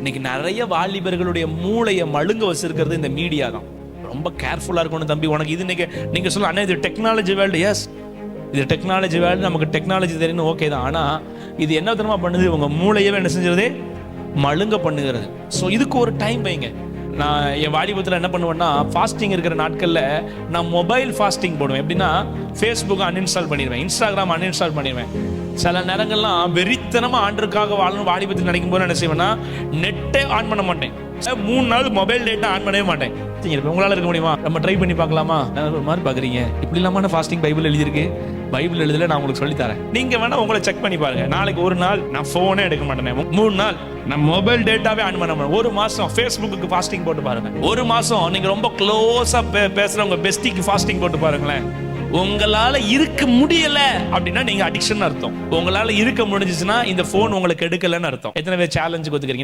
இன்னைக்கு நிறைய வாலிபர்களுடைய மூளையை மழுங்க வச்சிருக்கிறது இந்த மீடியா தான். ரொம்ப கேர்ஃபுல்லா இருக்கணும் தம்பி. உனக்கு இது நீங்க சொல்ல அண்ணா இது டெக்னாலஜி வேர்ல்டு. எஸ், இது டெக்னாலஜி வேர்ல்டு, நமக்கு டெக்னாலஜி தெரியணும், ஓகே தான். ஆனா இது என்ன தரமா பண்ணுது, உங்க மூளையவே என்ன செஞ்சிருது, மழுங்க பண்ணுகிறது. ஸோ இதுக்கு ஒரு டைம் வைங்க. நான் என் வாலிபத்தில் என்ன பண்ணுவேன்னா, ஃபாஸ்டிங் இருக்கிற நாட்களில் நான் மொபைல் ஃபாஸ்டிங் போடுவேன். எப்படின்னா ஃபேஸ்புக் அன்இன்ஸ்டால் பண்ணிடுவேன், இன்ஸ்டாகிராம் அன்இன்ஸ்டால் பண்ணிடுவேன். சில நேரங்கள்லாம் வெறித்தனமாக ஆண்டுக்காக வாழணும் வாலிபத்தில் நினைக்கும் போது என்ன செய்வேன்னா, நெட்டே ஆன் பண்ண மாட்டேன். 3 நாள் மொபைல் டேட்டா ஆன் பண்ணவே மாட்டேன். உங்களால் இருக்க முடியுமா? நம்ம ட்ரை பண்ணி பார்க்கலாமா? ஒரு மாதிரி பார்க்குறீங்க, இப்படி இல்லாமல் ஃபாஸ்டிங் பைபிள் எழுதியிருக்கு. பைபிள் எழுதல, நான் உங்களுக்கு சொல்லித்தரேன். நீங்க வேணா உங்களை செக் பண்ணி பாருங்க. நாளைக்கு ஒரு நாள் நான் போனே எடுக்க மாட்டேன், 3 நாள் நான் மொபைல் டேட்டாவே ஆன் பண்ண மாட்டேன். 1 மாசம் ஃபேஸ்புக்கு ஃபாஸ்டிங் போட்டு பாருங்க. 1 மாசம் நீங்க ரொம்ப க்ளோஸா பேசுற உங்க பெஸ்டிக்கு ஃபாஸ்டிங் போட்டு பாருங்களேன். உங்களால இருக்க முடியல அப்படின்னா நீங்க அடிக்ஷன் அர்த்தம். உங்களால இருக்க முடிஞ்சிச்சுன்னா இந்த போன் உங்களுக்கு எடுக்கலன்னு அர்த்தம். எத்தனை பேர் சேலஞ்சுக்கு ஒத்துக்கிறீங்க?